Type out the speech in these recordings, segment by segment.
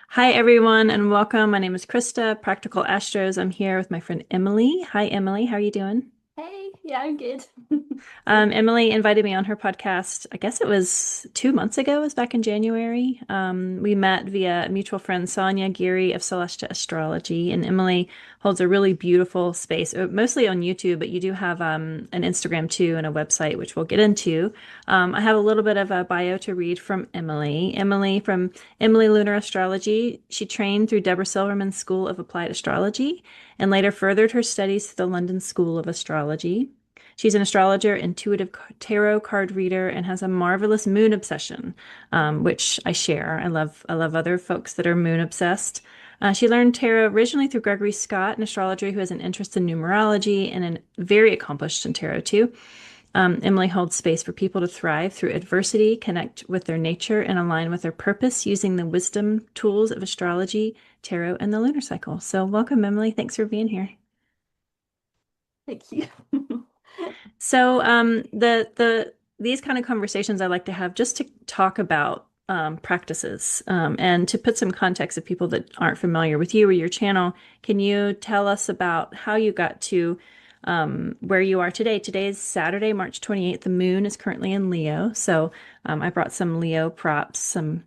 Hi, everyone, and welcome. My name is Krista, Practical Astros. I'm here with my friend Emily. Hi, Emily. How are you doing? Hey, yeah, I'm good. Emily invited me on her podcast. I guess it was 2 months ago. It was back in January. We met via a mutual friend, Sonia Geary of Celestia Astrology, and Emily holds a really beautiful space, mostly on YouTube, but you do have an Instagram too and a website, which we'll get into. I have a little bit of a bio to read from Emily. Emily from Emily Lunar Astrology. She trained through Deborah Silverman's School of Applied Astrology and later furthered her studies to the London School of Astrology. She's an astrologer, intuitive tarot card reader, and has a marvelous moon obsession, which I share. I love other folks that are moon obsessed. She learned tarot originally through Gregory Scott, an astrologer who has an interest in numerology and very accomplished in tarot too. Emily holds space for people to thrive through adversity, connect with their nature, and align with their purpose using the wisdom tools of astrology, tarot, and the lunar cycle. So, welcome, Emily. Thanks for being here. Thank you. So, these kind of conversations I like to have just to talk about practices and to put some context of people that aren't familiar with you or your channel. Can you tell us about how you got to where you are today? Today is Saturday, March 28th. The moon is currently in Leo. So, I brought some Leo props, some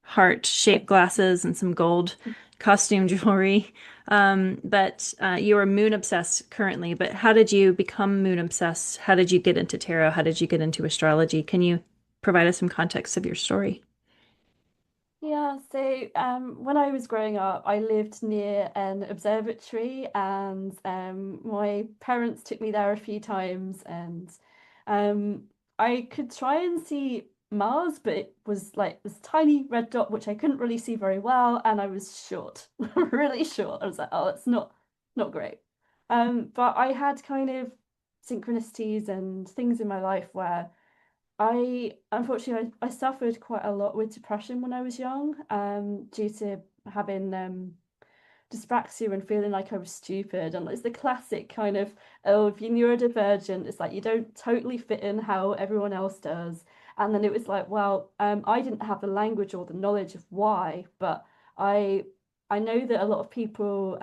heart-shaped glasses, and some gold costume jewelry. But you are moon obsessed currently. But how did you become moon obsessed? How did you get into tarot? How did you get into astrology? Can you provide us some context of your story? Yeah, so when I was growing up, I lived near an observatory, and my parents took me there a few times, and um, I could try and see Mars, but it was like this tiny red dot which I couldn't really see very well, and I was short, really short. I was like, oh, that's not great. But I had kind of synchronicities and things in my life where I unfortunately I suffered quite a lot with depression when I was young, due to having dyspraxia and feeling like I was stupid. And it's the classic kind of, oh, if you're neurodivergent, it's like you don't totally fit in how everyone else does. And then it was like, well, I didn't have the language or the knowledge of why, but I I know that a lot of people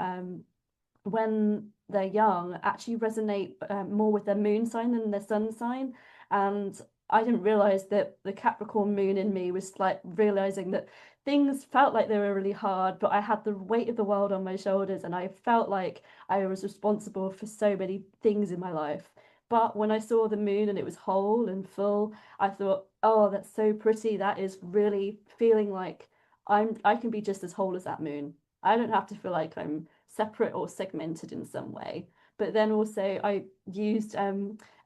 when they're young actually resonate more with their moon sign than their sun sign. And I didn't realize that the Capricorn moon in me was like realizing that things felt like they were really hard, but I had the weight of the world on my shoulders, and I felt like I was responsible for so many things in my life. But when I saw the moon and it was whole and full, I thought, oh, that's so pretty. That is really feeling like I can be just as whole as that moon. I don't have to feel like I'm separate or segmented in some way. But then also I used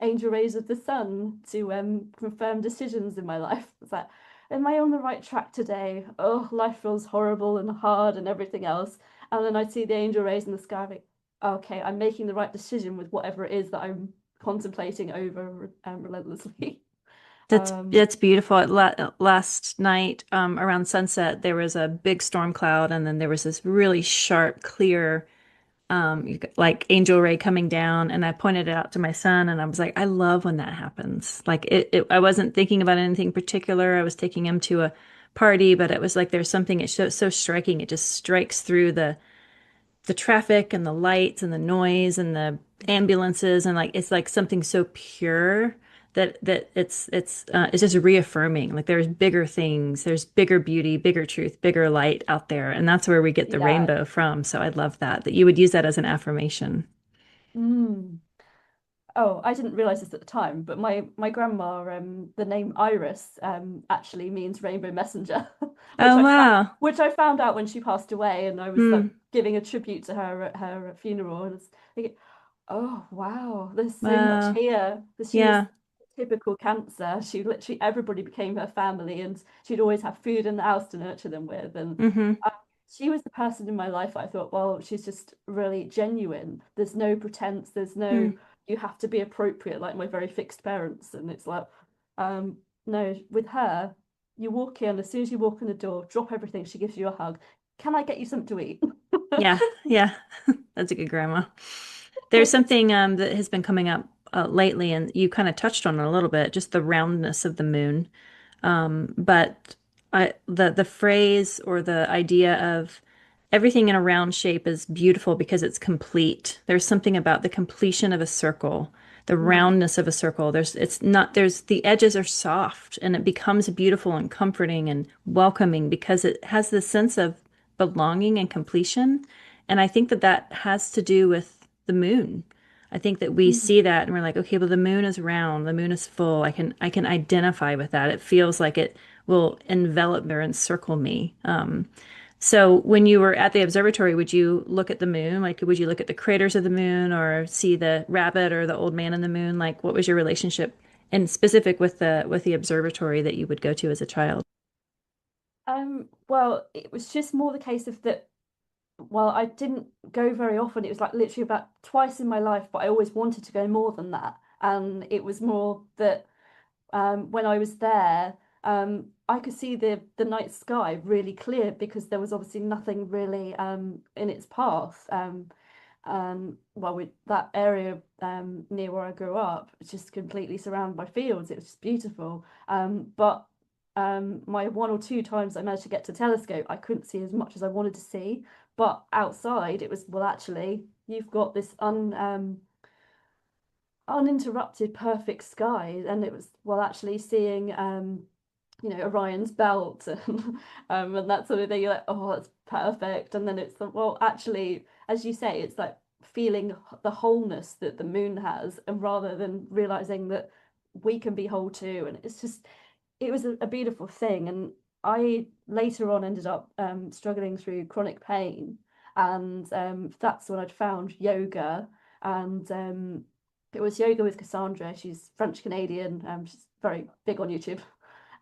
angel rays of the sun to confirm decisions in my life. It's like, am I on the right track today? Oh, life feels horrible and hard and everything else. And then I see the angel rays in the sky, like, okay, I'm making the right decision with whatever it is that I'm contemplating over relentlessly. Um, That's beautiful. Last night, around sunset, there was a big storm cloud, and then there was this really sharp, clear like angel ray coming down, and I pointed it out to my son, and I was like, I love when that happens. Like I wasn't thinking about anything particular. I was taking him to a party, but it was like there's something, it's so striking. It just strikes through the traffic and the lights and the noise and the ambulances, and like it's like something so pure that it's just reaffirming. Like there's bigger things, there's bigger beauty, bigger truth, bigger light out there, and that's where we get the yeah. rainbow from. So I love that you would use that as an affirmation. Mm. Oh, I didn't realize this at the time, but my grandma, the name Iris, actually means rainbow messenger, Oh wow. which I found out when she passed away, and I was like Hmm. giving a tribute to her at her funeral, and it's like, oh wow, there's so much Wow. here. Because she was Yeah. typical Cancer. She literally everybody became her family, and she'd always have food in the house to nurture them with, and Mm-hmm. uh, she was the person in my life I thought, well, she's just really genuine. There's no pretense. There's no Hmm. you have to be appropriate like my very fixed parents. And it's like, um, no, with her, you walk in, as soon as you walk in the door, drop everything, she gives you a hug. Can I get you something to eat? Yeah. Yeah. That's a good grandma. There's something that has been coming up lately, and you kind of touched on it a little bit, just the roundness of the moon. But the phrase or the idea of everything in a round shape is beautiful because it's complete. There's something about the completion of a circle, the Mm, roundness of a circle. It's not, the edges are soft and it becomes beautiful and comforting and welcoming because it has this sense of belonging and completion. And I think that that has to do with the moon. I think that we mm, see that and we're like, okay, well, the moon is round, the moon is full. I can identify with that. It feels like it will envelop or encircle me. So when you were at the observatory, would you look at the moon? Like, would you look at the craters of the moon or see the rabbit or the old man in the moon? Like, what was your relationship in specific with the observatory that you would go to as a child? well, it was just more the case of that. Well, I didn't go very often. It was like literally about twice in my life, but I always wanted to go more than that. And it was more that when I was there, I could see the night sky really clear because there was obviously nothing really in its path. Well, with that area near where I grew up, it's just completely surrounded by fields. It was just beautiful. But my one or two times I managed to get to telescope, I couldn't see as much as I wanted to see. But outside, it was, well, actually, you've got this uninterrupted perfect sky, and it was, well, actually seeing Orion's belt and that sort of thing. You're like, oh, that's perfect. And then it's like, well, actually, as you say, it's like feeling the wholeness that the moon has, and rather than realizing that we can be whole too. And it's just, it was a beautiful thing. And I later on ended up struggling through chronic pain, and that's when I'd found yoga. And it was yoga with Cassandra. She's French Canadian. She's very big on YouTube.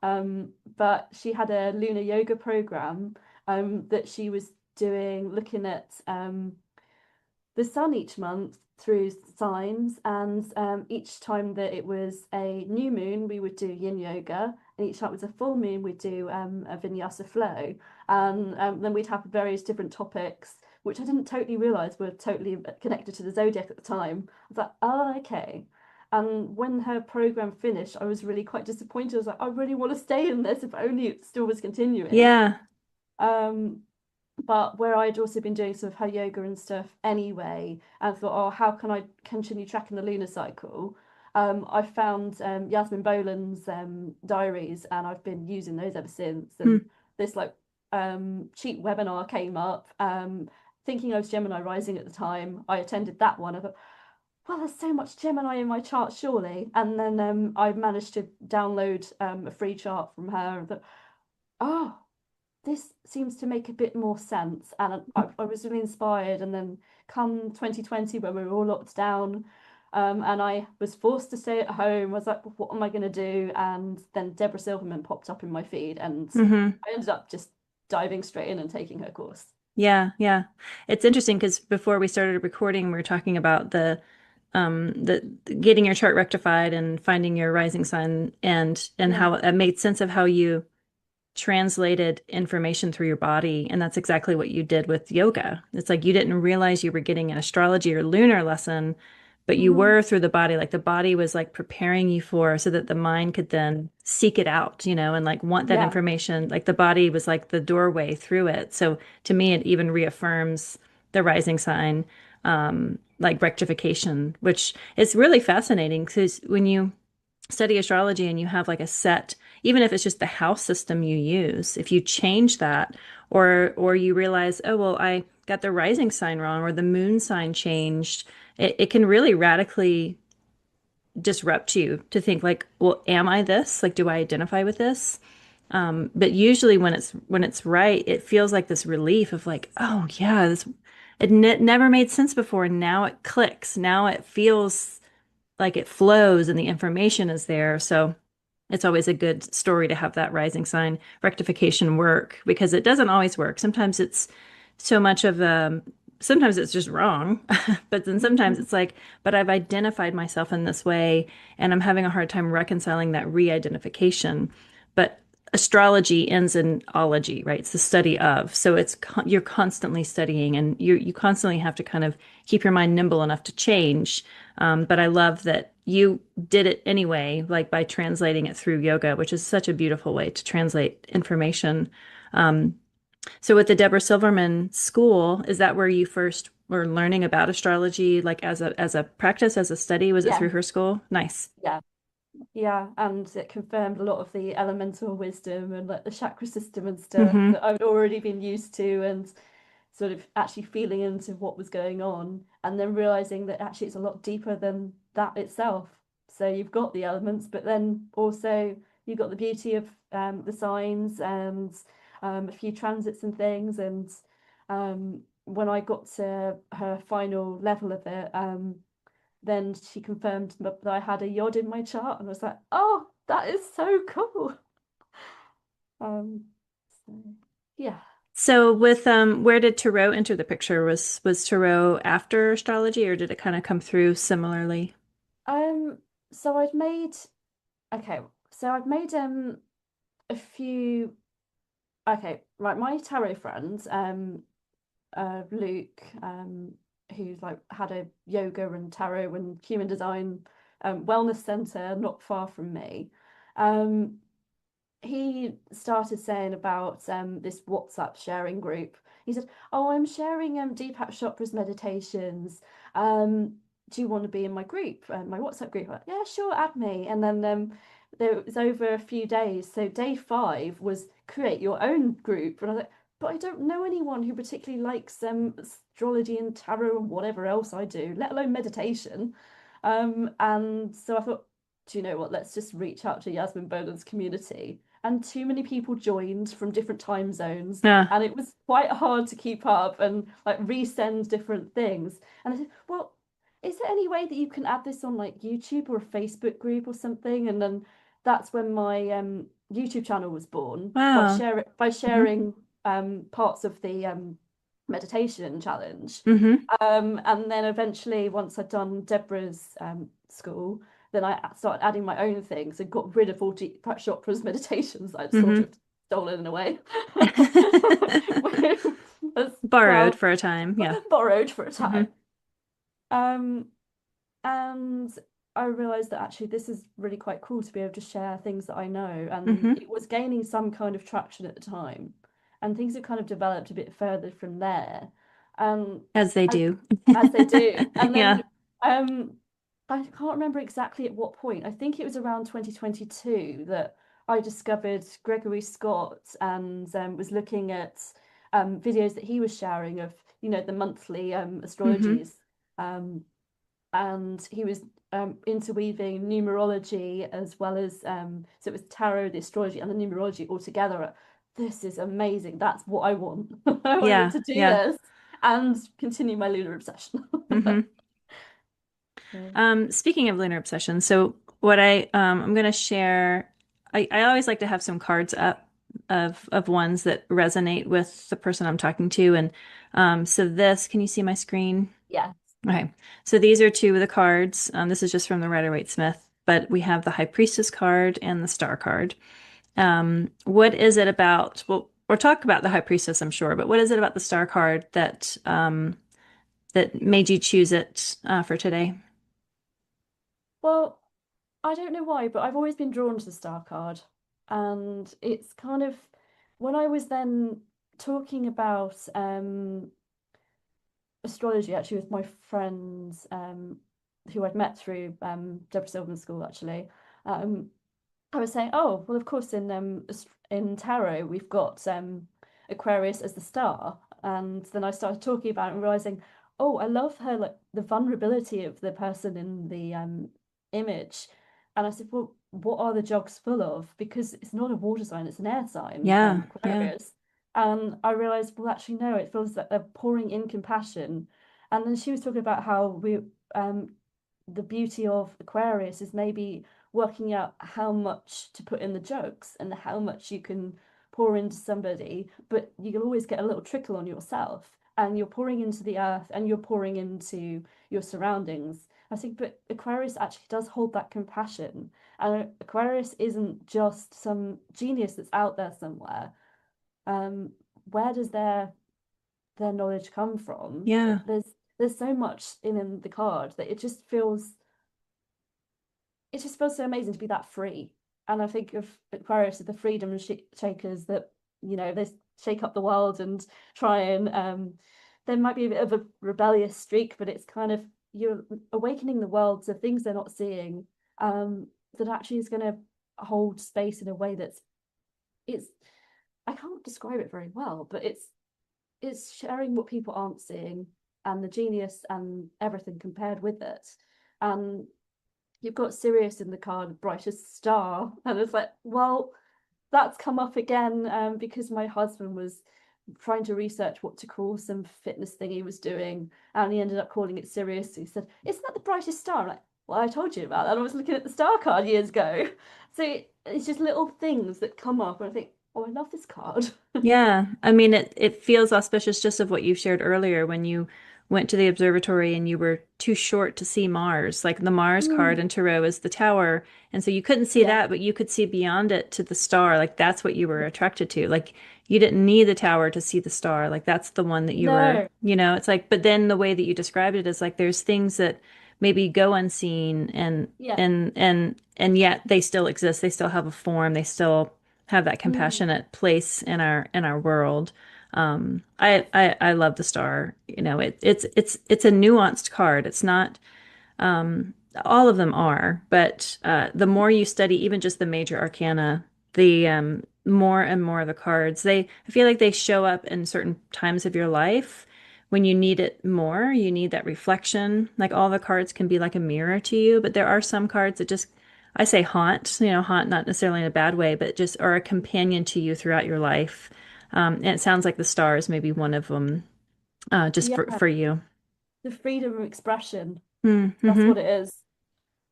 But she had a lunar yoga program that she was doing, looking at the sun each month through signs. And each time that it was a new moon, we would do yin yoga. And each time it was a full moon, we'd do a vinyasa flow. And then we'd have various different topics, which I didn't totally realize were totally connected to the zodiac at the time. I was like, oh, okay. And when her program finished, I was really quite disappointed. I was like, I really want to stay in this if only it still was continuing. Yeah. Um, but where I'd also been doing sort of her yoga and stuff anyway, and thought, oh, how can I continue tracking the lunar cycle? I found Yasmin Boland's diaries, and I've been using those ever since. Hmm. And this like cheap webinar came up. Thinking I was Gemini rising at the time, I attended that one. I thought, well, there's so much Gemini in my chart, surely. And then I managed to download a free chart from her, and thought, oh, this seems to make a bit more sense. And I was really inspired. And then come 2020, when we were all locked down, and I was forced to stay at home, I was like, what am I going to do? And then Deborah Silverman popped up in my feed, and Hmm. I ended up just diving straight in and taking her course. Yeah, yeah. It's interesting because before we started recording, we were talking about the getting your chart rectified and finding your rising sign and Yeah, how it made sense of how you translated information through your body. And that's exactly what you did with yoga. It's like you didn't realize you were getting an astrology or lunar lesson, but you hmm, were through the body. Like the body was like preparing you for so that the mind could then seek it out, and like want that yeah, information. Like the body was like the doorway through it. So to me, it even reaffirms the rising sign, like rectification, which is really fascinating because when you study astrology and you have like a set, even if it's just the house system you use, if you change that or you realize, oh well, I got the rising sign wrong or the moon sign changed, it can really radically disrupt you to think like, well, am I this? Like, do I identify with this? But usually when it's right, it feels like this relief of like, oh yeah, this never made sense before, and now it clicks. Now it feels like it flows and the information is there. So it's always a good story to have that rising sign rectification work because it doesn't always work. Sometimes it's so much of sometimes it's just wrong, but then sometimes hmm, it's like, but I've identified myself in this way and I'm having a hard time reconciling that re-identification. But astrology ends in ology, right? It's the study of. So you're constantly studying, and you constantly have to kind of keep your mind nimble enough to change. But I love that you did it anyway, like by translating it through yoga, which is such a beautiful way to translate information. Um, so with the Deborah Silverman School, is that where you first were learning about astrology, like as a practice, as a study? Was it Yeah, through her school? Nice. yeah. Yeah, and it confirmed a lot of the elemental wisdom and like the chakra system and stuff Hmm. that I'd already been used to, and sort of actually feeling into what was going on, and then realizing that actually it's a lot deeper than that itself. So you've got the elements, but then also you've got the beauty of the signs and a few transits and things. And when I got to her final level of it, then she confirmed that I had a yod in my chart, and I was like, oh, that is so cool. Um, so, yeah. So with where did Tarot enter the picture? Was Tarot after astrology, or did it kind of come through similarly? Um, so I'd made okay, so I've made a few okay, right, my tarot friends, Luke, who's like had a yoga and tarot and human design wellness center not far from me. Um, he started saying about this WhatsApp sharing group. He said, "Oh, I'm sharing Deepak Chopra's meditations. Do you want to be in my group, my WhatsApp group?" I'm like, yeah, sure, add me. And then there was over a few days. So day 5 was create your own group, and I was like, but I don't know anyone who particularly likes astrology and tarot and whatever else I do, let alone meditation. And so I thought, do you know what? Let's just reach out to Yasmin Boland's community, and too many people joined from different time zones, Yeah. and it was quite hard to keep up and like resend different things. And I said, well, is there any way that you can add this on like YouTube or a Facebook group or something? And then that's when my YouTube channel was born, Wow. by Hmm. sharing parts of the meditation challenge. Hmm. And then eventually, once I'd done Deborah's school, then I started adding my own things and got rid of all Deepak Chopra's meditations I'd sort Hmm. of stolen in a way. As Borrowed proud, for a time. Yeah. borrowed for a Hmm. time. Um, and I realized that actually this is really quite cool to be able to share things that I know. And Hmm. it was gaining some kind of traction at the time. And things have kind of developed a bit further from there. Um, As they and do. as they do. And Yeah. then I can't remember exactly at what point. I think it was around 2022 that I discovered Gregory Scott and was looking at videos that he was sharing of, the monthly Hmm. astrologies. Um, and he was interweaving numerology as well as so it was tarot, the astrology, and the numerology all together. This is amazing. That's what I want. I wanted Yeah. to do Yeah. this and continue my lunar obsession. Hmm. So, Speaking of lunar obsession, so what I'm going to share, I always like to have some cards up of ones that resonate with the person I'm talking to. And so this, can you see my screen? yeah. Okay. So these are two of the cards. This is just from the Rider-Waite-Smith, but we have the High Priestess card and the Star card. What is it about? Well, we'll talk about the High Priestess, I'm sure, but what is it about the Star card that made you choose it for today? Well, I don't know why, but I've always been drawn to the star card. And it's kind of when I was then talking about astrology actually with my friends who I'd met through Deborah Silverman School actually. Um, I was saying, oh, well, of course, in tarot we've got Aquarius as the star, and then I started talking about it and realizing, oh, I love her like the vulnerability of the person in the image, and I said, well, what are the jogs full of? Because it's not a water sign; it's an air sign, Yeah, yeah. Aquarius. And I realized, well, actually, no, it feels like they're pouring in compassion. And then she was talking about how um, the beauty of Aquarius is maybe working out how much to put in the jugs and how much you can pour into somebody, but you'll always get a little trickle on yourself. And you're pouring into the earth and you're pouring into your surroundings. I think, but Aquarius actually does hold that compassion. And Aquarius isn't just some genius that's out there somewhere. Um, where does their knowledge come from? Yeah. There's so much in the card that it just feels so amazing to be that free. And I think of Aquarius as the freedom shakers that, they shake up the world and try and there might be a bit of a rebellious streak, but it's kind of you're awakening the world to things they're not seeing, that actually is going to hold space in a way it's I can't describe it very well, but it's sharing what people aren't seeing and the genius and everything compared with it. And you've got Sirius in the card, brightest star. And it's like, well, that's come up again, because my husband was trying to research what to call some fitness thing he was doing, and he ended up calling it Sirius. He said, "Isn't that the brightest star?" I'm like, "Well, I told you about that. I was looking at the star card years ago." So it's just little things that come up, and I think, "Oh, I love this card." Yeah, I mean it feels auspicious just of what you shared earlier when you went to the observatory and you were too short to see Mars. Like the Mars card Mm, in Tarot is the tower, and so you couldn't see yeah, that, but you could see beyond it to the star. Like that's what you were attracted to. Like you didn't need the tower to see the star. Like that's the one that you were, no, it's like, but then the way that you described it is like there's things that maybe go unseen yeah, and yet they still exist. They still have a form. They still have that mm, compassionate place in our world. I love the star. It's a nuanced card. It's not all of them are, but the more you study, even just the major arcana, the more and more of the cards, I feel like they show up in certain times of your life when you need it more. You need that reflection. Like all the cards can be like a mirror to you, but there are some cards that just, I say haunt, haunt not necessarily in a bad way, but just are a companion to you throughout your life. And it sounds like the star is maybe one of them, just yeah. for you. The freedom of expression. That's Mm-hmm. what it is.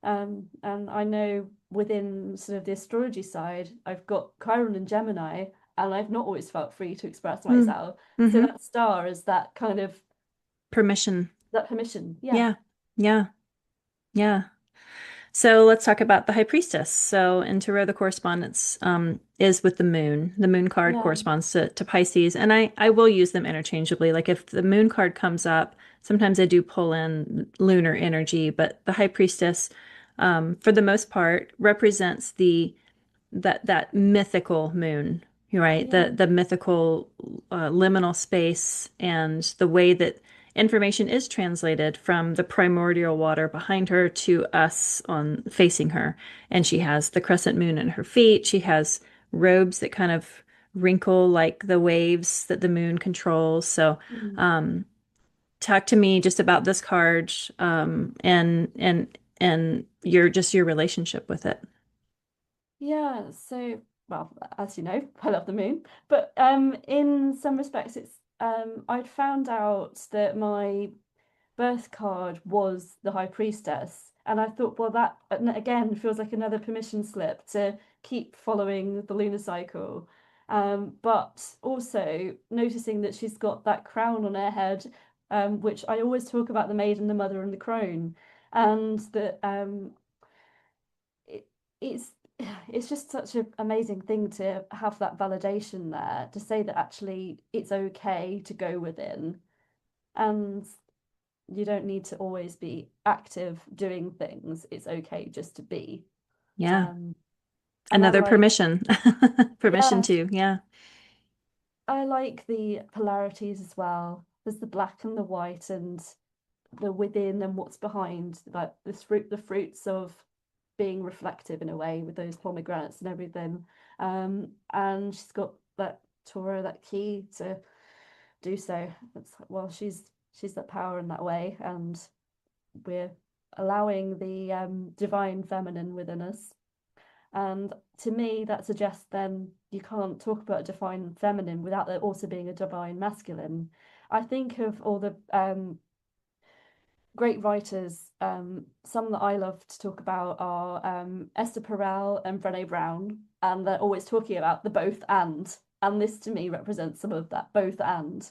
And I know within sort of the astrology side, I've got Chiron and Gemini, and I've not always felt free to express myself. So Mm-hmm. that star is that kind of Permission. that permission. Yeah. Yeah. Yeah. Yeah. So let's talk about the High Priestess. So in Tarot, the correspondence is with the moon. The moon card Yeah. corresponds to Pisces, and I will use them interchangeably. Like if the moon card comes up, sometimes I do pull in lunar energy, but the High Priestess, for the most part, represents that mythical moon, right? Yeah. The mythical liminal space and the way that information is translated from the primordial water behind her to us on facing her. And she has the crescent moon in her feet. She has robes that kind of wrinkle like the waves that the moon controls. So, Mm. um, talk to me just about this card, and your relationship with it. Yeah. So, well, as you know, I love the moon, but in some respects, I'd found out that my birth card was the High Priestess. And I thought, well, that again feels like another permission slip to keep following the lunar cycle. But also noticing that she's got that crown on her head, which I always talk about the maiden, the mother, and the crone. And that it, it's it's just such an amazing thing to have that validation there to say that actually it's okay to go within. And you don't need to always be active doing things. It's okay just to be. Yeah. Um, and Another permission. Permission yeah, to, yeah. I like the polarities as well. There's the black and the white and the within and what's behind, like the fruits of being reflective in a way with those pomegranates and everything. And she's got that Torah, that key to do so. It's well, she's that power in that way, and we're allowing the divine feminine within us. And to me, that suggests then you can't talk about a divine feminine without there also being a divine masculine. I think of all the great writers, some that I love to talk about are Esther Perel and Brené Brown, and they're always talking about the both and. And this to me represents some of that both and.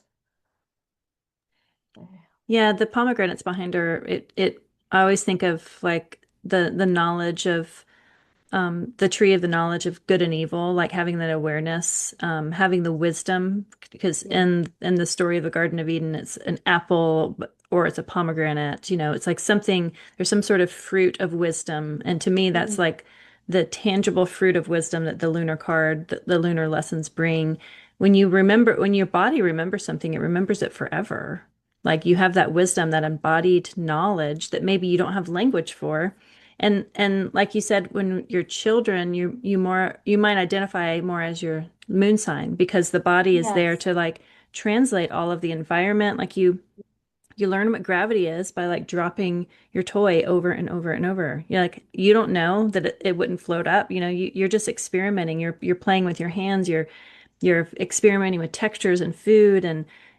Yeah, the pomegranates behind her, I always think of like the knowledge of the tree of the knowledge of good and evil, like having that awareness, having the wisdom, because Yeah. in the story of the Garden of Eden, it's an apple or it's a pomegranate, it's like something, there's some sort of fruit of wisdom. And to me, that's Mm. like the tangible fruit of wisdom that the lunar card, the lunar lessons bring. When you remember, when your body remembers something, it remembers it forever. Like you have that wisdom, that embodied knowledge that maybe you don't have language for. And like you said, when you're children, you might identify more as your moon sign because the body is there Yes. to like translate all of the environment. Like you learn what gravity is by like dropping your toy over and over and over. You're like you don't know that it wouldn't float up. You're just experimenting. You're playing with your hands. You're experimenting with textures and food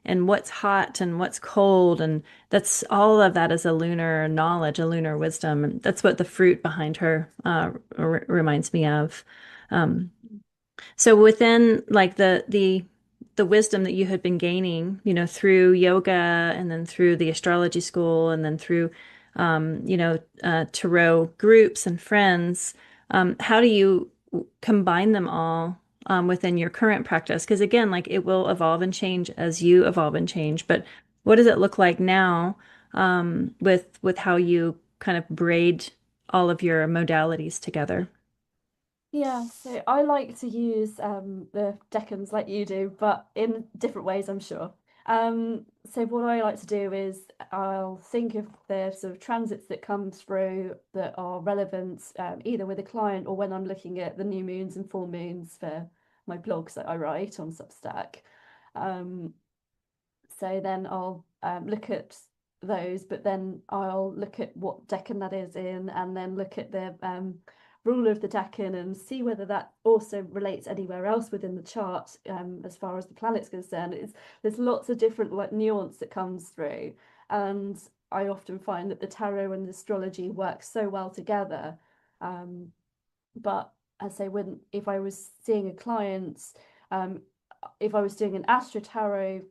and what's hot and what's cold, and that's all of that is a lunar knowledge, a lunar wisdom, and that's what the fruit behind her reminds me of. Um, so within like the wisdom that you had been gaining, through yoga and then through the astrology school and then through tarot groups and friends, how do you combine them all within your current practice? Because again, like it will evolve and change as you evolve and change. But what does it look like now with how you kind of braid all of your modalities together? Yeah, so I like to use the decans like you do, but in different ways, I'm sure. So what I like to do is I'll think of the sort of transits that come through that are relevant, either with a client or when I'm looking at the new moons and full moons for my blogs that I write on Substack. Um, so then I'll look at those, but then I'll look at what decan that is in, and then look at the ruler of the decan and see whether that also relates anywhere else within the chart as far as the planet's concerned. There's lots of different like nuance that comes through, and I often find that the tarot and the astrology work so well together. Um, but I say when if I was seeing a client, um, if I was doing an Astro Tarot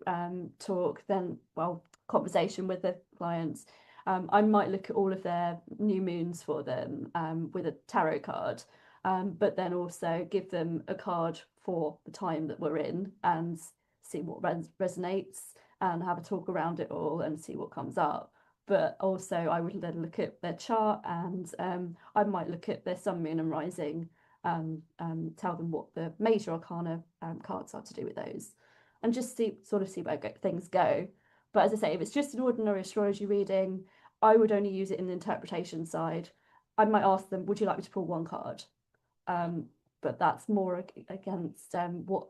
talk, then well, conversation with the clients, I might look at all of their new moons for them with a tarot card, but then also give them a card for the time that we're in and see what resonates and have a talk around it all and see what comes up. But also, I would then look at their chart and I might look at their sun, moon, and rising, tell them what the major arcana cards are to do with those, and just see where things go. But as I say, if it's just an ordinary astrology reading, I would only use it in the interpretation side. I might ask them, would you like me to pull one card? Um, but that's more against what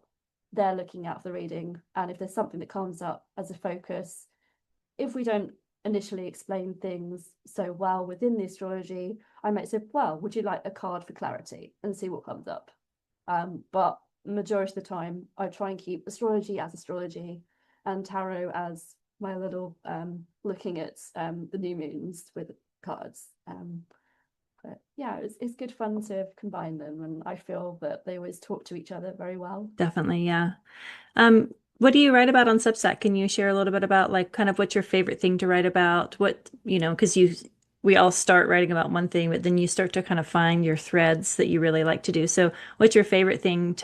they're looking at for the reading. And if there's something that comes up as a focus, if we don't initially explain things so well within the astrology, I might say, well, would you like a card for clarity and see what comes up? But majority of the time, I try and keep astrology as astrology and tarot as my little looking at the new moons with cards. But yeah, it's good fun to combine them, and I feel that they always talk to each other very well. Definitely, yeah. What do you write about on Substack? Can you share a little bit about like kind of what's your favorite thing to write about? Because we all start writing about one thing, but then you start to kind of find your threads that you really like to do. So what's your favorite thing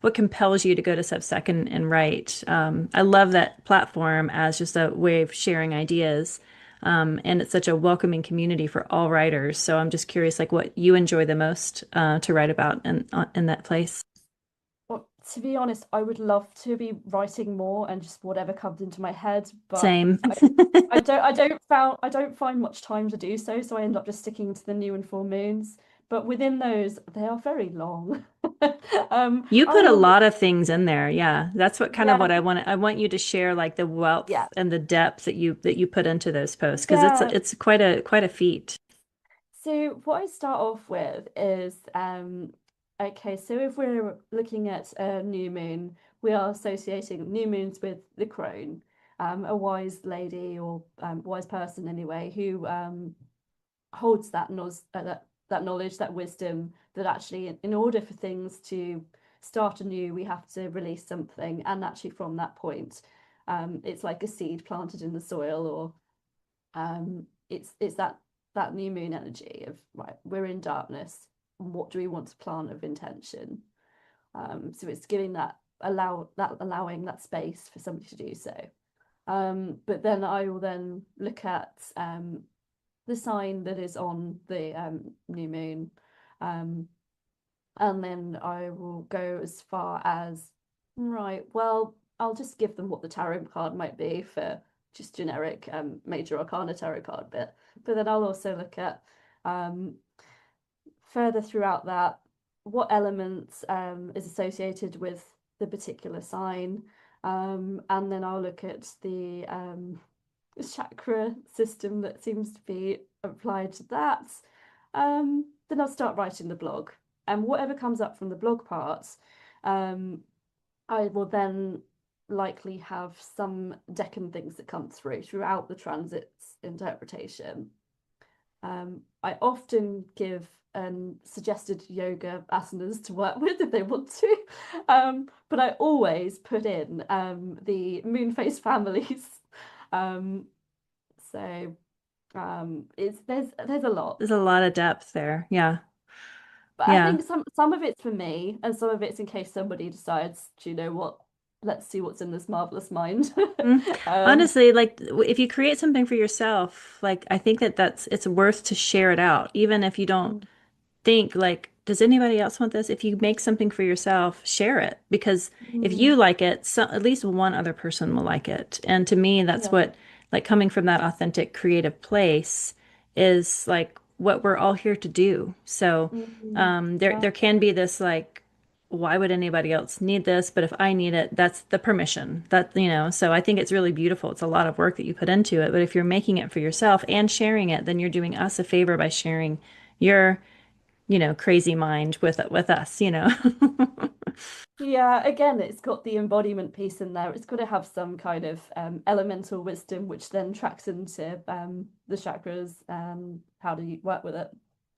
what compels you to go to Substack and write? I love that platform as just a way of sharing ideas. And it's such a welcoming community for all writers. So I'm just curious, like what you enjoy the most to write about in that place. Well, to be honest, I would love to be writing more and just whatever comes into my head, but Same. I don't find much time to do so, so I end up just sticking to the new and full moons. But within those, they are very long. You I put a normally lot of things in there. Yeah. That's what kind of yeah, what I want. I want you to share like the yeah, wealth and the depth that you put into those posts because yeah. it's quite a feat. So what I start off with is okay, so if we're looking at a new moon, we are associating new moons with the crone, a wise lady or wise person anyway, who holds that knowledge, that wisdom, that actually in order for things to start anew, we have to release something, and actually from that point, it's like a seed planted in the soil, or it's that that new moon energy of, right, we're in darkness. What do we want to plant of intention? So it's giving that allowing that space for somebody to do so. But then I will then look at the sign that is on the new moon. And then I will go as far as, right, well, I'll just give them what the tarot card might be for just generic major arcana tarot card bit. But then I'll also look at further throughout that, what element is associated with the particular sign. And then I'll look at the chakra system that seems to be applied to that. Then I'll start writing the blog. And whatever comes up from the blog parts, I will then likely have some decan things that come through throughout the transits interpretation. I often give suggested yoga asanas to work with if they want to, but I always put in the moon phase families. So it's there's a lot. There's a lot of depth there. Yeah. But I Yeah. think some of it's for me, and some of it's in case somebody decides, do you know what? Let's see what's in this marvelous mind. Mm. Um, Honestly, like if you create something for yourself, like I think that it's worth to share it out, even if you don't think like, does anybody else want this? If you make something for yourself, share it because if mm, you like it, so at least one other person will like it. And to me, that's yeah. what like coming from that authentic creative place is like what we're all here to do. So there can be this like, why would anybody else need this? But if I need it, that's the permission that, so I think it's really beautiful. It's a lot of work that you put into it. But if you're making it for yourself and sharing it, then you're doing us a favor by sharing your crazy mind with us. Yeah, again, it's got the embodiment piece in there. It's got to have some kind of elemental wisdom, which then tracks into the chakras and how do you work with it.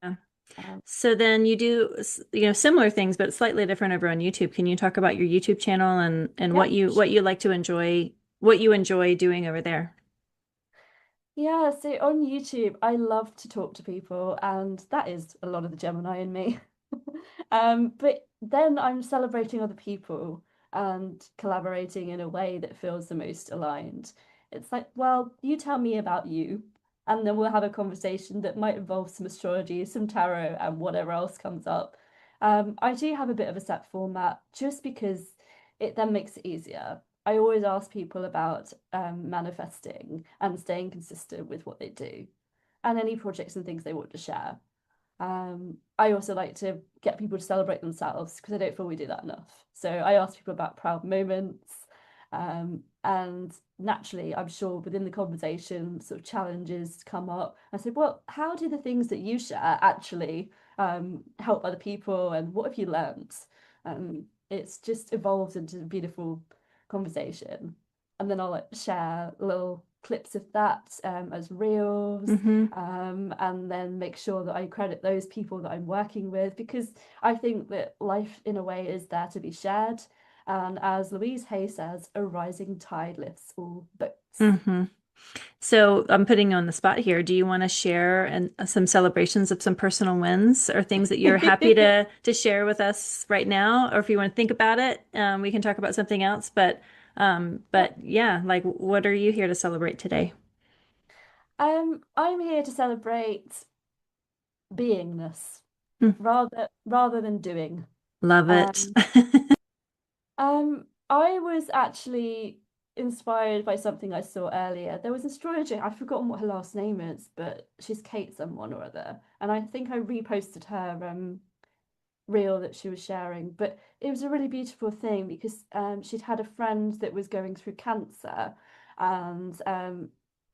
Yeah. Um, So then you do, similar things, but slightly different over on YouTube. Can you talk about your YouTube channel and yeah, what you like to enjoy, what you enjoy doing over there? yeah. So on YouTube, I love to talk to people, and that is a lot of the Gemini in me. But then I'm celebrating other people and collaborating in a way that feels the most aligned. It's like, well, you tell me about you, and then we'll have a conversation that might involve some astrology, some tarot, and whatever else comes up. I do have a bit of a set format just because it then makes it easier. I always ask people about manifesting and staying consistent with what they do and any projects and things they want to share. I also like to get people to celebrate themselves because I don't feel we do that enough. So I ask people about proud moments, and naturally, I'm sure within the conversation, sort of challenges come up. I said, well, how do the things that you share actually help other people, and what have you learned? It's just evolved into a beautiful conversation, and then I'll like share little clips of that as reels, Hmm. and then make sure that I credit those people that I'm working with because I think that life, in a way, is there to be shared. And as Louise Hay says, a rising tide lifts all boats. Hmm. So I'm putting you on the spot here. Do you want to share some celebrations of some personal wins or things that you're happy to share with us right now? Or if you want to think about it, we can talk about something else. Yeah. But yeah, like what are you here to celebrate today? I'm here to celebrate beingness Hmm. rather than doing. Love it. Um, I was actually inspired by something I saw earlier. There was an astrologer, I've forgotten what her last name is, but she's Kate someone or other. And I think I reposted her reel that she was sharing. But it was a really beautiful thing because she'd had a friend that was going through cancer, and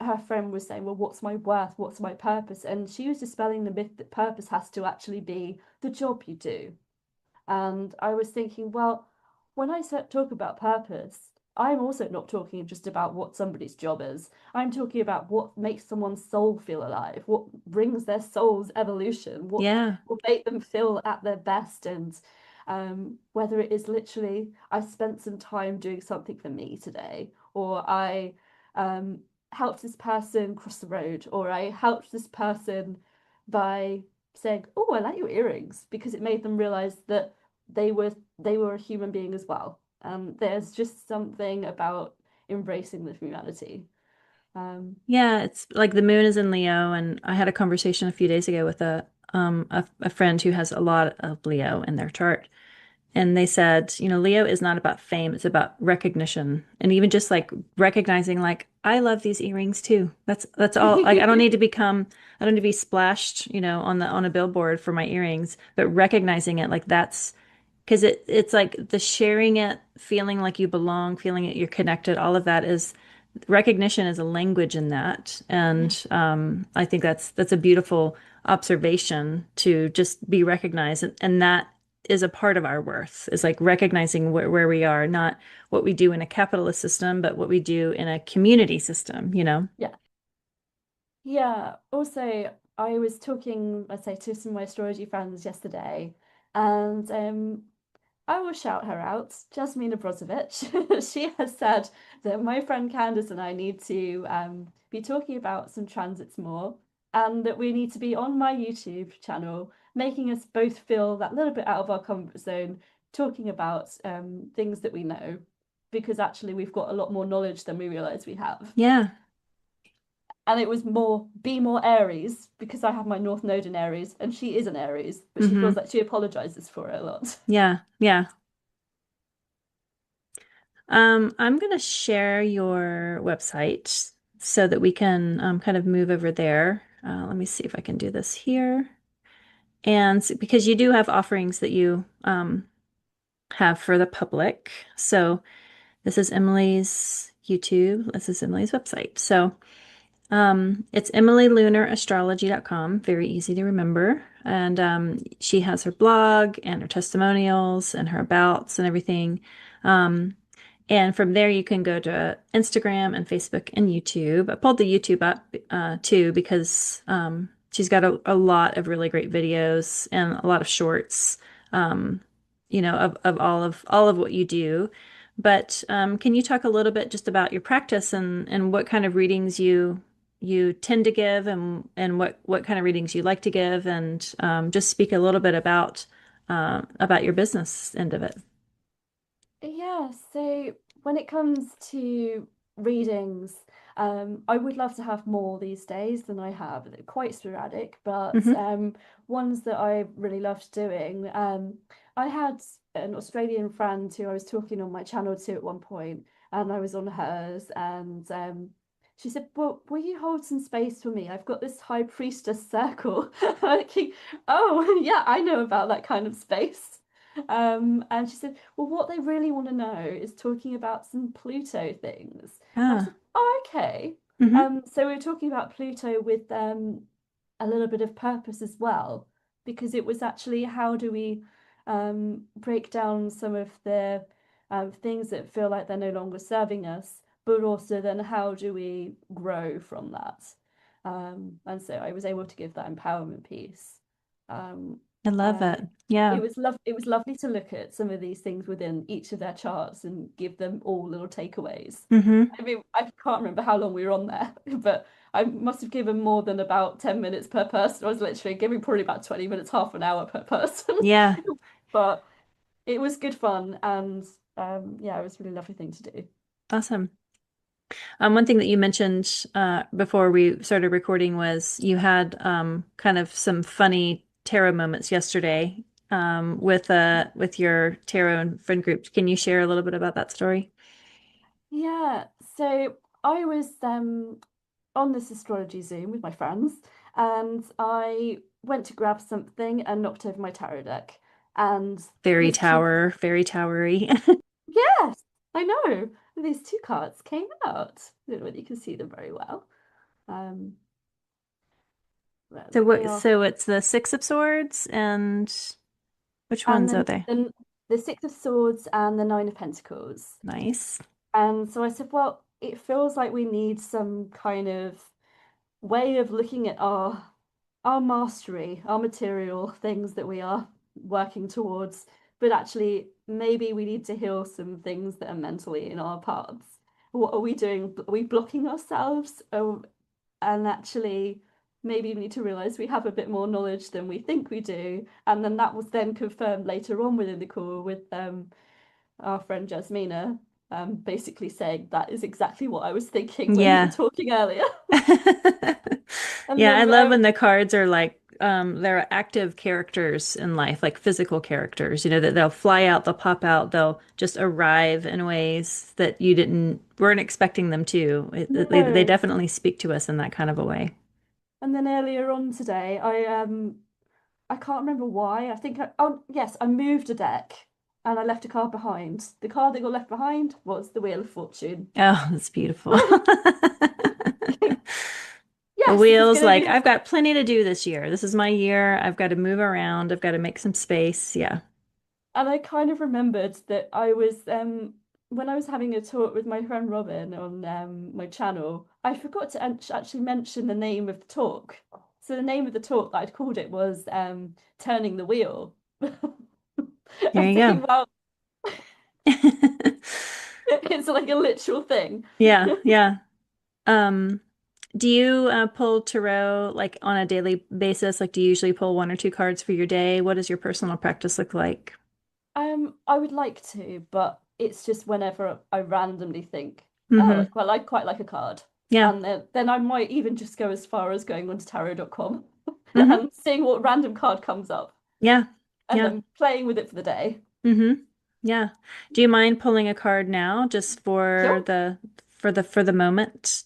her friend was saying, well, what's my worth? What's my purpose? And she was dispelling the myth that purpose has to actually be the job you do. And I was thinking, well, when I talk about purpose, I'm also not talking just about what somebody's job is. I'm talking about what makes someone's soul feel alive, what brings their soul's evolution, what Yeah. will make them feel at their best. And whether it is literally, I spent some time doing something for me today, or I helped this person cross the road, or I helped this person by saying, "Oh, I like your earrings," because it made them realize that they were a human being as well. There's just something about embracing the humanity. Um, Yeah, it's like the moon is in Leo, and I had a conversation a few days ago with a friend who has a lot of Leo in their chart. And they said, Leo is not about fame, it's about recognition. And even just like recognizing like I love these earrings too. That's all. Like I don't need to be splashed, on a billboard for my earrings, but recognizing it like that's because it's like the sharing it, feeling like you belong, feeling it you're connected, all of that is recognition is a language in that. yeah, And I think that's a beautiful observation to just be recognized. And that is a part of our worth, is like recognizing where we are, not what we do in a capitalist system, but what we do in a community system. yeah, yeah. Also, I was talking, I say, to some of my astrology friends yesterday, and I will shout her out, Jasmina Brozovic. She has said that my friend Candice and I need to be talking about some transits more, and that we need to be on my YouTube channel, making us both feel that little bit out of our comfort zone, talking about things that we know, because actually we've got a lot more knowledge than we realize we have. Yeah. And it was more be more Aries because I have my North Node in Aries and she is an Aries, but she feels Hmm. like she apologizes for it a lot. Yeah. Yeah. I'm going to share your website so that we can kind of move over there. Let me see if I can do this here. And because you do have offerings that you have for the public. So this is Emily's YouTube. This is Emily's website. So it's emilylunarastrology.com. Very easy to remember. And she has her blog and her testimonials and her abouts and everything. Um, and from there, you can go to Instagram and Facebook and YouTube. I pulled the YouTube up too because she's got a lot of really great videos and a lot of shorts, um, of all of what you do. But can you talk a little bit just about your practice and what kind of readings you tend to give and what kind of readings you like to give and just speak a little bit about your business end of it. Yeah, so when it comes to readings, I would love to have more these days than I have. They're quite sporadic, but Hmm. ones that I really loved doing. I had an Australian friend who I was talking on my channel to at one point, and I was on hers, and she said, "Well, will you hold some space for me? I've got this high priestess circle." I'm thinking, oh, yeah, I know about that kind of space. And she said, well, what they really want to know is talking about some Pluto things. And I Ah. said, oh, okay. Hmm. So we were talking about Pluto with a little bit of purpose as well, because it was actually how do we break down some of the things that feel like they're no longer serving us, but also then how do we grow from that? And so I was able to give that empowerment piece. Um, I love and it. Yeah. it was lovely to look at some of these things within each of their charts and give them all little takeaways. Hmm. I mean, I can't remember how long we were on there, but I must have given more than about 10 minutes per person. I was literally giving probably about 20 minutes, half an hour per person. Yeah. But it was good fun and yeah, it was a really lovely thing to do. Awesome. One thing that you mentioned before we started recording was you had kind of some funny tarot moments yesterday with your tarot and friend group. Can you share a little bit about that story? Yeah, so I was on this astrology Zoom with my friends, and I went to grab something and knocked over my tarot deck. And Fairy these two, tower, fairy towery. yes, I know, these two cards came out. I don't know whether you can see them very well. Um, So they what? are, So it's the Six of Swords and which and ones are then they? the Six of Swords and the Nine of Pentacles. Nice. And so I said, well, it feels like we need some kind of way of looking at our mastery, our material things that we are working towards, but actually maybe we need to heal some things that are mentally in our paths. what are we doing? Are we blocking ourselves? And actually, maybe we need to realize we have a bit more knowledge than we think we do. And then that was then confirmed later on within the call with our friend Jasmina, basically saying that is exactly what I was thinking when we were Yeah. talking earlier. And Yeah, I then love when the cards are like they're active characters in life, like physical characters, that they'll fly out, they'll pop out, they'll just arrive in ways that you didn't weren't expecting them to. They no. definitely speak to us in that kind of a way. And then earlier on today, I can't remember why. Oh yes, I moved a deck and I left a card behind. The card that got left behind was the Wheel of Fortune. Oh, that's beautiful. The Yes, this is wheels, going to like, be. I've got plenty to do this year. This is my year. I've got to move around. I've got to make some space. Yeah. And I kind of remembered that I was when I was having a talk with my friend Robin on my channel, I forgot to actually mention the name of the talk. So the name of the talk that I'd called it was Turning the Wheel. There I'm you thinking, go. well, it's like a literal thing. Yeah, yeah. Um, do you pull tarot like on a daily basis? Like, do you usually pull one or two cards for your day? What does your personal practice look like? I would like to, but it's just whenever I randomly think, oh, Mm-hmm. I quite like a card. Yeah. And then I might even just go as far as going onto tarot.com Mm-hmm. and seeing what random card comes up Yeah. and Yeah. then playing with it for the day. Mm-hmm. Yeah. Do you mind pulling a card now just Sure. for the moment?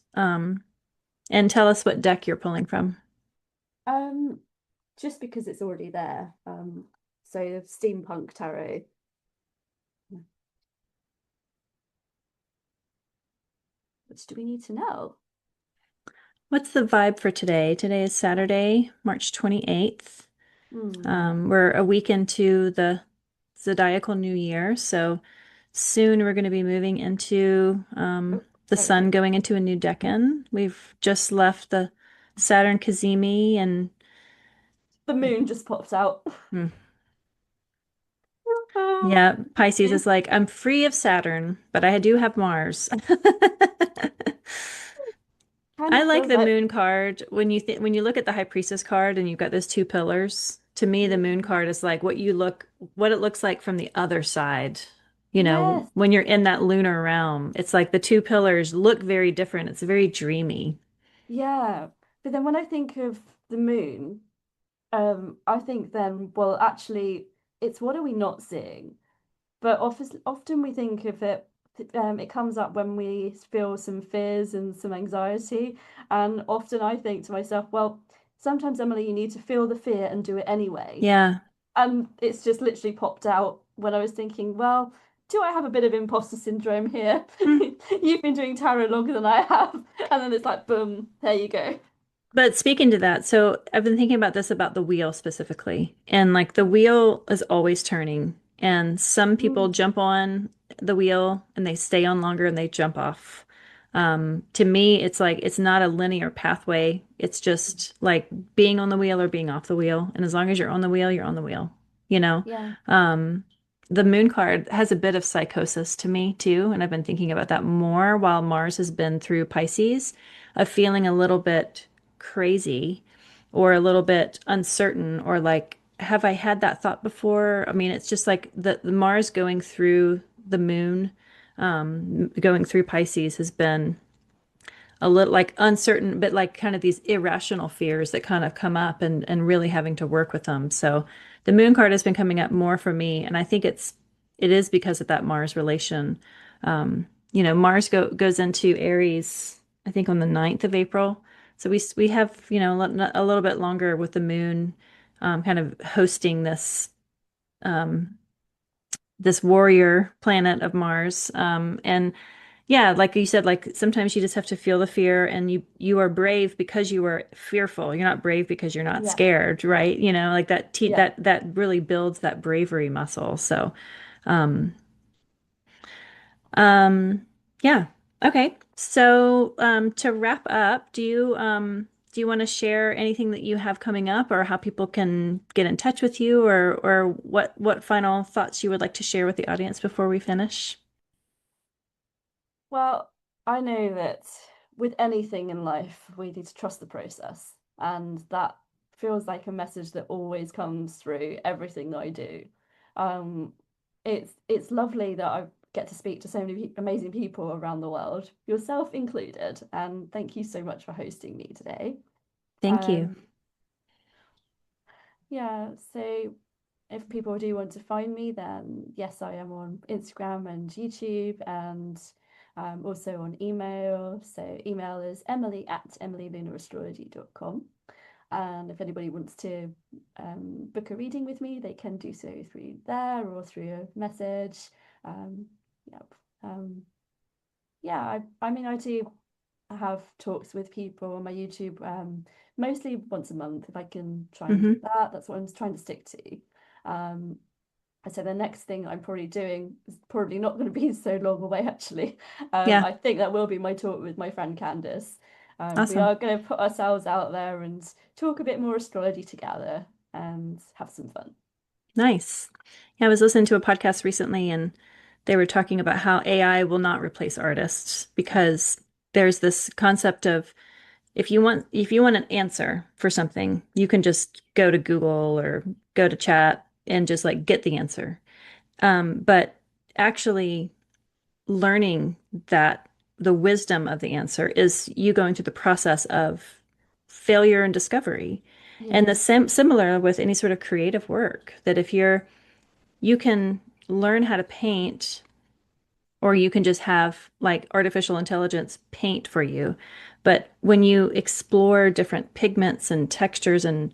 And tell us what deck you're pulling from. Um, just because it's already there. So steampunk tarot. Which do we need to know? What's the vibe for today? Today is Saturday, March 28th. Hmm. We're a week into the zodiacal new year, so soon we're going to be moving into Oh, the there we sun go. going into a new decan. We've just left the Saturn Cazimi and The moon just popped out. hmm, yeah, Pisces Kind is like, I'm free of Saturn, but I do have Mars. I of like feels the like moon card when you look at the High Priestess card and you've got those two pillars. To me, the moon yeah. card is like what it looks like from the other side. Yes. When you're in that lunar realm, it's like the two pillars look very different. It's very dreamy. Yeah. But then when I think of the moon, I think then, well, actually, it's what are we not seeing? But often we think of it, it comes up when we feel some fears and some anxiety. And often I think to myself, well, sometimes, Emily, you need to feel the fear and do it anyway. Yeah. And it's just literally popped out when I was thinking, well, do I have a bit of imposter syndrome here? Hmm. You've been doing tarot longer than I have. And then it's like, boom, there you go. But speaking to that, so I've been thinking about this about the wheel specifically. And like the wheel is always turning. And some people Mm, jump on the wheel and they stay on longer and they jump off. To me, it's like it's not a linear pathway. It's just like being on the wheel or being off the wheel. And as long as you're on the wheel, you're on the wheel, you know? yeah. Um, the moon card has a bit of psychosis to me too. And I've been thinking about that more while Mars has been through Pisces, of feeling a little bit crazy or a little bit uncertain or like, have I had that thought before? I mean, it's just like the Mars going through the moon, going through Pisces has been a little like uncertain, but like kind of these irrational fears that kind of come up and really having to work with them. So the moon card has been coming up more for me, and I think it is because of that Mars relation. Mars goes into Aries, I think on the 9th of April. So we have, a little bit longer with the moon kind of hosting this warrior planet of Mars. And yeah, like you said, like sometimes you just have to feel the fear and you are brave because you are fearful. You're not brave because you're not Yeah. scared, right? Like Yeah. that really builds that bravery muscle. So, um um yeah. Okay. So, to wrap up, do you want to share anything that you have coming up or how people can get in touch with you or what final thoughts you would like to share with the audience before we finish? Well, I know that with anything in life, we need to trust the process. And that feels like a message that always comes through everything that I do. Um, it's lovely that I get to speak to so many amazing people around the world, yourself included. And thank you so much for hosting me today. Thank you. Um, yeah, so if people do want to find me, then yes, I am on Instagram and YouTube and also on email. So email is emily@emilylunarastrology.com. And if anybody wants to book a reading with me, they can do so through there or through a message. Um, yep. Yeah, I mean, I do have talks with people on my YouTube, mostly once a month if I can try and do Hmm. that. That's what I'm trying to stick to. Um, so the next thing I'm probably doing is probably not going to be so long away, actually. Yeah, I think that will be my talk with my friend Candice. We awesome. are going to put ourselves out there and talk a bit more astrology together and have some fun. Nice. Yeah, I was listening to a podcast recently and they were talking about how AI will not replace artists because there's this concept of if you want an answer for something, you can just go to Google or go to chat and just like get the answer. But actually learning that the wisdom of the answer is you going through the process of failure and discovery. And the Yeah. similar with any sort of creative work, that if you can learn how to paint or you can just have like artificial intelligence paint for you. But when you explore different pigments and textures and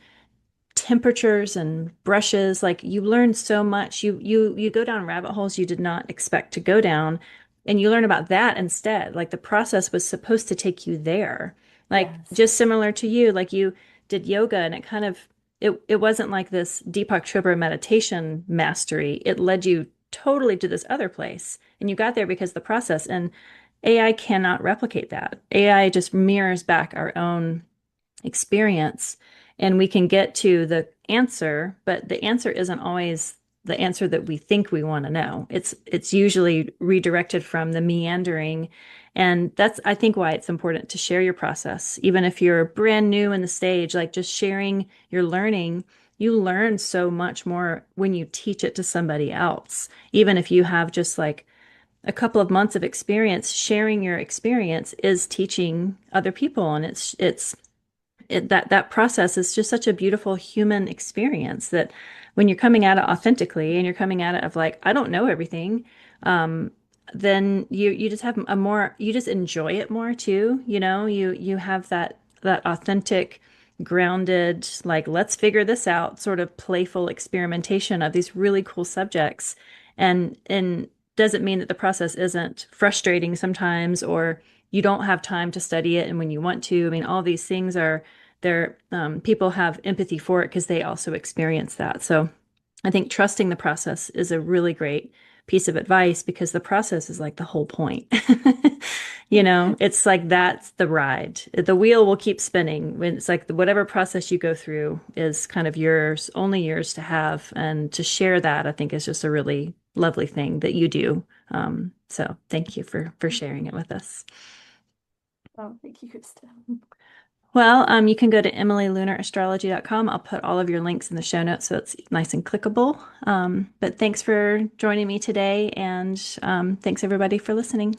temperatures and brushes, like you learn so much. You go down rabbit holes you did not expect to go down, and you learn about that instead. Like the process was supposed to take you there. Like Yes. just similar to you, like you did yoga and it wasn't like this Deepak Chopra meditation mastery. It led you totally to this other place. And you got there because of the process. And AI cannot replicate that. AI just mirrors back our own experience and we can get to the answer, but the answer isn't always the answer that we think we want to know. It's usually redirected from the meandering. And that's, I think, why it's important to share your process. Even if you're brand new in the stage, like just sharing your learning, you learn so much more when you teach it to somebody else. Even if you have just like a couple of months of experience, sharing your experience is teaching other people. And that process is just such a beautiful human experience that when you're coming at it authentically and you're coming at it of like, I don't know everything, um, then you just have a more you just enjoy it more too. You have that authentic, grounded, like let's figure this out, sort of playful experimentation of these really cool subjects, and doesn't mean that the process isn't frustrating sometimes or you don't have time to study it and when you want to. I mean, all these things are there. People have empathy for it because they also experience that. So I think trusting the process is a really great piece of advice because the process is like the whole point. It's like that's the ride. The wheel will keep spinning when it's like whatever process you go through is kind of yours, only yours to have. And to share that, I think is just a really lovely thing that you do. So thank you for sharing it with us. Oh, thank you, Christa. Well, you can go to emilylunarastrology.com. I'll put all of your links in the show notes so it's nice and clickable. But thanks for joining me today, and thanks everybody for listening.